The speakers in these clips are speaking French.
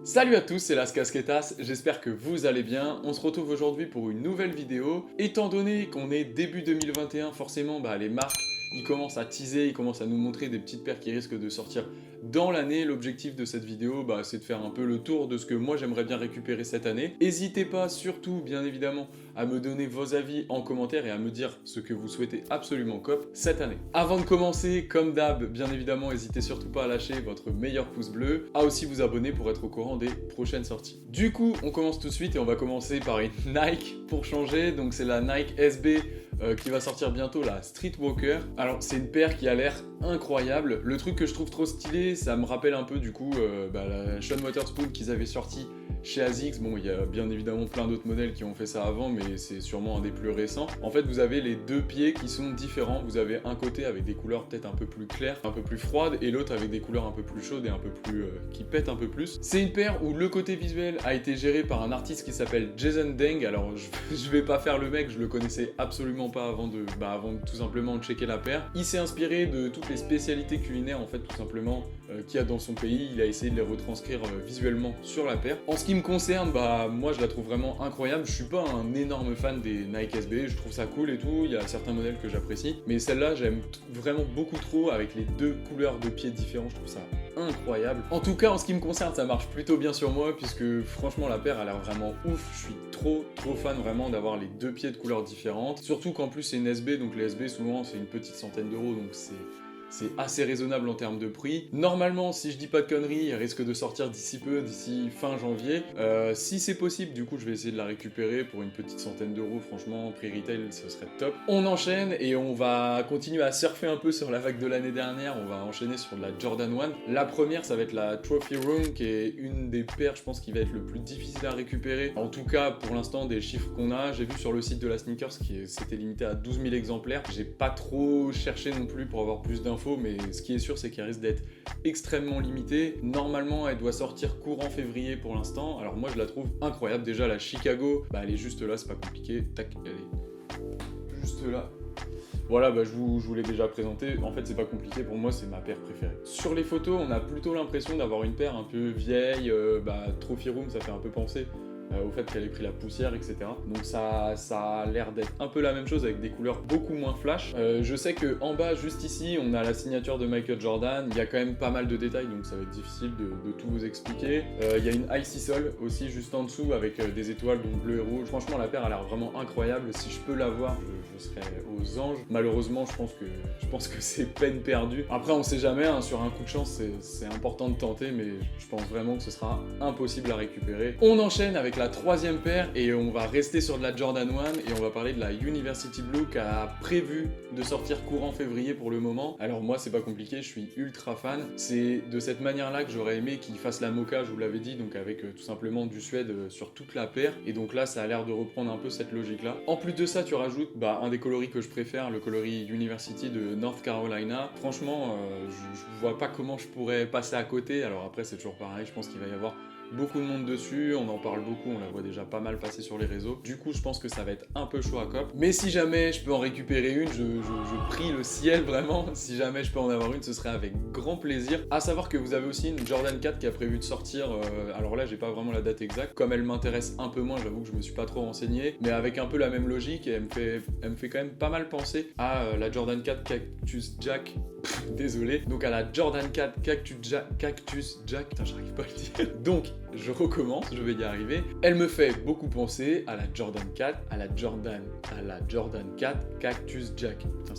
Salut à tous, c'est Las Casquetas, j'espère que vous allez bien. On se retrouve aujourd'hui pour une nouvelle vidéo. Étant donné qu'on est début 2021, forcément les marques ils commencent à teaser, ils commencent à nous montrer des petites paires qui risquent de sortir dans l'année. L'objectif de cette vidéo, c'est de faire un peu le tour de ce que moi j'aimerais bien récupérer cette année. N'hésitez pas surtout, bien évidemment, à me donner vos avis en commentaire et à me dire ce que vous souhaitez absolument cop cette année. Avant de commencer, comme d'hab, bien évidemment, n'hésitez surtout pas à lâcher votre meilleur pouce bleu, à aussi vous abonner pour être au courant des prochaines sorties. Du coup, on commence tout de suite et on va commencer par une Nike pour changer. Donc c'est la Nike SB qui va sortir bientôt, la Streetwalker. Alors c'est une paire qui a l'air incroyable. Le truc que je trouve trop stylé, ça me rappelle un peu du coup la Sean Wotherspoon qu'ils avaient sorti chez ASICS. Bon, il y a bien évidemment plein d'autres modèles qui ont fait ça avant, mais c'est sûrement un des plus récents. En fait, vous avez les deux pieds qui sont différents. Vous avez un côté avec des couleurs peut-être un peu plus claires, un peu plus froides, et l'autre avec des couleurs un peu plus chaudes et un peu plus qui pètent un peu plus. C'est une paire où le côté visuel a été géré par un artiste qui s'appelle Jason Deng. Alors je vais pas faire le mec, je le connaissais absolument pas avant de tout simplement checker la paire. Il s'est inspiré de toutes les spécialités culinaires en fait tout simplement qu'il y a dans son pays. Il a essayé de les retranscrire visuellement sur la paire. En ce qui me concerne, moi je la trouve vraiment incroyable. Je suis pas un énorme fan des Nike SB, je trouve ça cool et tout, il y a certains modèles que j'apprécie, mais celle-là j'aime vraiment beaucoup trop avec les deux couleurs de pieds différents, je trouve ça incroyable. En tout cas, en ce qui me concerne, ça marche plutôt bien sur moi puisque franchement la paire a l'air vraiment ouf. Je suis trop fan vraiment d'avoir les deux pieds de couleurs différentes, surtout qu'en plus c'est une SB, donc les SB souvent c'est une petite centaine d'euros, donc c'est assez raisonnable en termes de prix. Normalement, si je dis pas de conneries, elle risque de sortir d'ici peu, d'ici fin janvier. Si c'est possible, du coup, je vais essayer de la récupérer pour une petite centaine d'euros. Franchement, prix retail, ce serait top. On enchaîne et on va continuer à surfer un peu sur la vague de l'année dernière. On va enchaîner sur la Jordan 1. La première, ça va être la Trophy Room, qui est une des paires, je pense, qui va être le plus difficile à récupérer. En tout cas, pour l'instant, des chiffres qu'on a. J'ai vu sur le site de la Sneakers qui c'était limité à 12 000 exemplaires. J'ai pas trop cherché non plus pour avoir plus d'infos, mais ce qui est sûr c'est qu'elle risque d'être extrêmement limitée. Normalement elle doit sortir courant février pour l'instant. Alors moi je la trouve incroyable. Déjà la Chicago, elle est juste là, c'est pas compliqué. Tac, elle est juste là. Voilà, je vous l'ai déjà présenté. En fait, c'est pas compliqué, pour moi, c'est ma paire préférée. Sur les photos, on a plutôt l'impression d'avoir une paire un peu vieille. Trophy Room, ça fait un peu penser au fait qu'elle ait pris la poussière, etc. Donc ça a l'air d'être un peu la même chose avec des couleurs beaucoup moins flash. Je sais que en bas, juste ici, on a la signature de Michael Jordan. Il y a quand même pas mal de détails, donc ça va être difficile de tout vous expliquer. Il y a une Icy Sol aussi juste en dessous avec des étoiles, donc bleu et rouge. Franchement, la paire a l'air vraiment incroyable. Si je peux l'avoir, je serai aux anges. Malheureusement, je pense que c'est peine perdue. Après, on sait jamais, hein, sur un coup de chance, c'est important de tenter, mais je pense vraiment que ce sera impossible à récupérer. On enchaîne avec la troisième paire et on va rester sur de la Jordan 1 et on va parler de la University Blue qui a prévu de sortir courant février pour le moment. Alors moi c'est pas compliqué, je suis ultra fan. C'est de cette manière là que j'aurais aimé qu'ils fassent la mocha, je vous l'avais dit, donc avec tout simplement du suède sur toute la paire, et donc là ça a l'air de reprendre un peu cette logique là. En plus de ça tu rajoutes un des coloris que je préfère, le coloris University de North Carolina. Franchement je vois pas comment je pourrais passer à côté. Alors après c'est toujours pareil, je pense qu'il va y avoir beaucoup de monde dessus, on en parle beaucoup, on la voit déjà pas mal passer sur les réseaux. Du coup, je pense que ça va être un peu chaud à cop. Mais si jamais je peux en récupérer une, je prie le ciel vraiment. Si jamais je peux en avoir une, ce serait avec grand plaisir. À savoir que vous avez aussi une Jordan 4 qui a prévu de sortir. Alors là, j'ai pas vraiment la date exacte. Comme elle m'intéresse un peu moins, j'avoue que je me suis pas trop renseigné. Mais avec un peu la même logique, et elle me fait quand même pas mal penser à la Jordan 4 Cactus Jack. Désolé. Donc à la Jordan 4 Cactus Jack. Putain, j'arrive pas à le dire. Donc, je recommence, je vais y arriver. Elle me fait beaucoup penser à la Jordan 4, à la Jordan 4 Cactus Jack. Putain,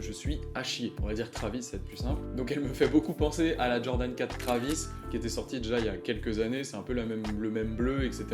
je suis à chier. On va dire Travis, ça va être plus simple. Donc elle me fait beaucoup penser à la Jordan 4 Travis, qui était sortie déjà il y a quelques années. C'est un peu le même bleu, etc.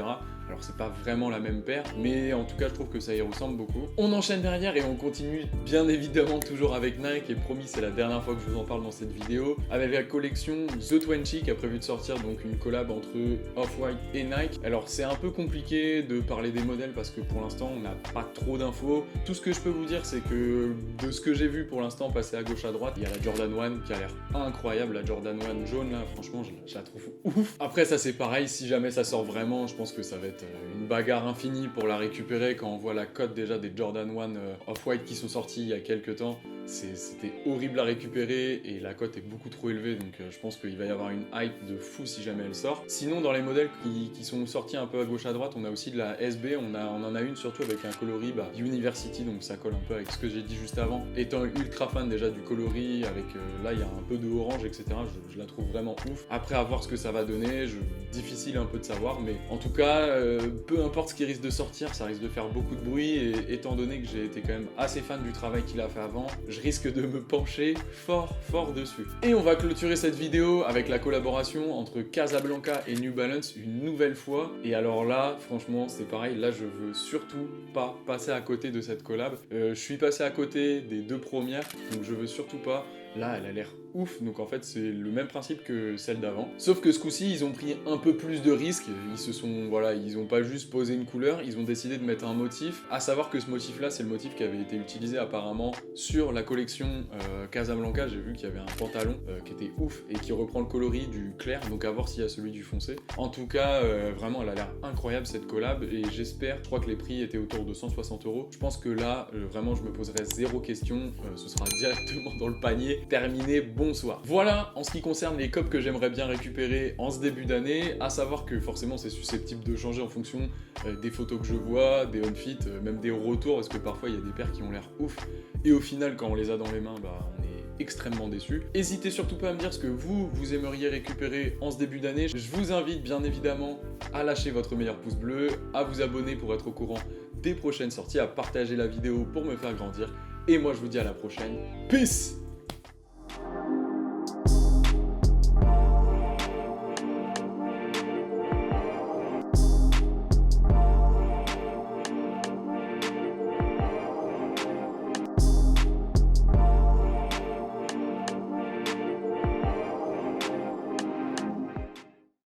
Alors c'est pas vraiment la même paire, mais en tout cas je trouve que ça y ressemble beaucoup. On enchaîne derrière et on continue bien évidemment toujours avec Nike, et promis c'est la dernière fois que je vous en parle dans cette vidéo, avec la collection The 20 qui a prévu de sortir, donc une collab entre Off-White et Nike. Alors c'est un peu compliqué de parler des modèles parce que pour l'instant on n'a pas trop d'infos. Tout ce que je peux vous dire c'est que de ce que j'ai vu pour l'instant passer à gauche à droite, il y a la Jordan 1 qui a l'air incroyable, la Jordan 1 jaune là, franchement je la trouve ouf. Après ça c'est pareil, si jamais ça sort vraiment, je pense que ça va être une bagarre infinie pour la récupérer quand on voit la cote déjà des Jordan 1 Off-White qui sont sortis il y a quelques temps. c'était horrible à récupérer et la cote est beaucoup trop élevée, donc je pense qu'il va y avoir une hype de fou si jamais elle sort. Sinon, dans les modèles qui sont sortis un peu à gauche à droite, on a aussi de la SB, on en a une surtout avec un coloris University, donc ça colle un peu avec ce que j'ai dit juste avant. Étant ultra fan déjà du coloris, avec là il y a un peu de orange, etc. Je la trouve vraiment ouf. Après, à voir ce que ça va donner, difficile un peu de savoir, mais en tout cas, peu importe ce qui risque de sortir, ça risque de faire beaucoup de bruit, et étant donné que j'ai été quand même assez fan du travail qu'il a fait avant, je risque de me pencher fort dessus. Et on va clôturer cette vidéo avec la collaboration entre Casablanca et New Balance une nouvelle fois. Et alors là, franchement, c'est pareil, là je veux surtout pas passer à côté de cette collab. Je suis passé à côté des 2 premières, donc je veux surtout pas. Là, elle a l'air ouf, donc en fait c'est le même principe que celle d'avant. Sauf que ce coup-ci, ils ont pris un peu plus de risques, ils ont pas juste posé une couleur, ils ont décidé de mettre un motif, à savoir que ce motif-là, c'est le motif qui avait été utilisé apparemment sur la collection Casablanca. J'ai vu qu'il y avait un pantalon qui était ouf et qui reprend le coloris du clair, donc à voir s'il y a celui du foncé. En tout cas, vraiment, elle a l'air incroyable cette collab, et j'espère, je crois que les prix étaient autour de 160 €. Je pense que là, vraiment, je me poserai 0 question, ce sera directement dans le panier, terminé, bonsoir. Voilà en ce qui concerne les copes que j'aimerais bien récupérer en ce début d'année, à savoir que forcément c'est susceptible de changer en fonction des photos que je vois, des outfits, même des retours, parce que parfois il y a des paires qui ont l'air ouf, et au final quand on les a dans les mains, on est extrêmement déçus. N'hésitez surtout pas à me dire ce que vous aimeriez récupérer en ce début d'année. Je vous invite bien évidemment à lâcher votre meilleur pouce bleu, à vous abonner pour être au courant des prochaines sorties, à partager la vidéo pour me faire grandir, et moi je vous dis à la prochaine. Peace!